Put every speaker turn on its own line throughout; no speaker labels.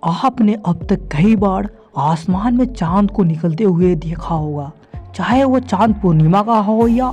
आपने अब तक कई बार आसमान में चांद को निकलते हुए देखा होगा, चाहे वो चांद पूर्णिमा का हो या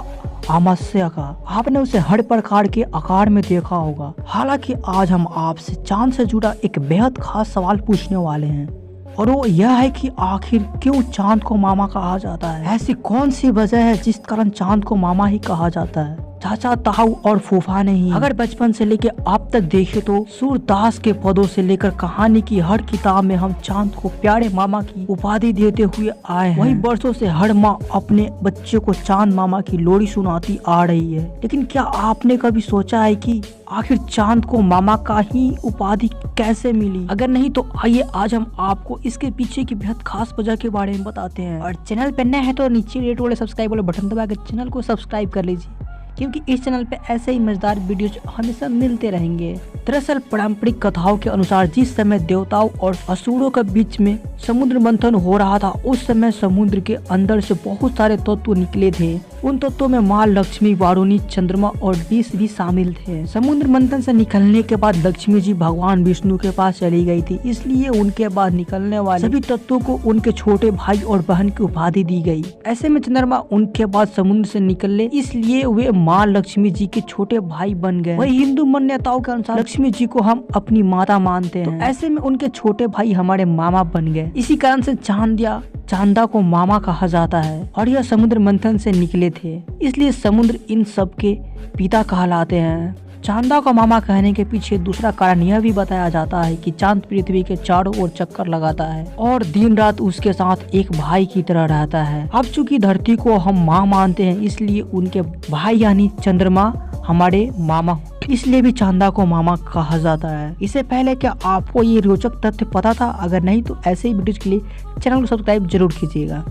अमावस्या का। आपने उसे हर प्रकार के आकार में देखा होगा। हालांकि आज हम आपसे चांद से जुड़ा एक बेहद खास सवाल पूछने वाले हैं, और वो यह है कि आखिर क्यों चांद को मामा कहा जाता है। ऐसी कौन सी वजह है जिस कारण चांद को मामा ही कहा जाता है, चाचा, ताऊ और फूफा नहीं। अगर बचपन से लेकर अब तक देखे तो सूरदास के पदों से लेकर कहानी की हर किताब में हम चांद को प्यारे मामा की उपाधि देते हुए आए हैं। वही वर्षों से हर माँ अपने बच्चे को चांद मामा की लोरी सुनाती आ रही है। लेकिन क्या आपने कभी सोचा है कि आखिर चांद को मामा का ही उपाधि कैसे मिली? अगर नहीं तो आइए आज हम आपको इसके पीछे की बेहद खास वजह के बारे में बताते हैं। और चैनल पर नए हैं तो नीचे रेड वाले सब्सक्राइब वाले बटन दबा कर चैनल को सब्सक्राइब कर लीजिए, क्योंकि इस चैनल पे ऐसे ही मजेदार वीडियोज हमेशा मिलते रहेंगे। दरअसल पारंपरिक कथाओं के अनुसार जिस समय देवताओं और असुरों के बीच में समुद्र मंथन हो रहा था, उस समय समुद्र के अंदर से बहुत सारे तत्व निकले थे। उन तत्वों में माँ लक्ष्मी, वारुणी, चंद्रमा और विष भी शामिल थे। समुद्र मंथन से निकलने के बाद लक्ष्मी जी भगवान विष्णु के पास चली गई थी, इसलिए उनके बाद निकलने वाले सभी तत्वों को उनके छोटे भाई और बहन की उपाधि दी गई। ऐसे में चंद्रमा उनके बाद समुद्र से निकले, इसलिए वे माँ लक्ष्मी जी के छोटे भाई बन गए। वही हिंदू मान्यताओं के अनुसार लक्ष्मी जी को हम अपनी माता मानते हैं, तो ऐसे में उनके छोटे भाई हमारे मामा बन गए। इसी कारण से चांद या चांदा को मामा कहा जाता है, और यह समुद्र मंथन से निकले थे, इसलिए समुद्र इन सब के पिता कहलाते हैं। चांदा को मामा कहने के पीछे दूसरा कारण यह भी बताया जाता है कि चांद पृथ्वी के चारों ओर चक्कर लगाता है और दिन रात उसके साथ एक भाई की तरह रहता है। अब चूंकि धरती को हम माँ मानते हैं, इसलिए उनके भाई यानी चंद्रमा हमारे मामा, इसलिए भी चांदा को मामा कहा जाता है। इससे पहले क्या आपको ये रोचक तथ्य पता था? अगर नहीं तो ऐसे ही वीडियोज के लिए चैनल को सब्सक्राइब जरूर कीजिएगा।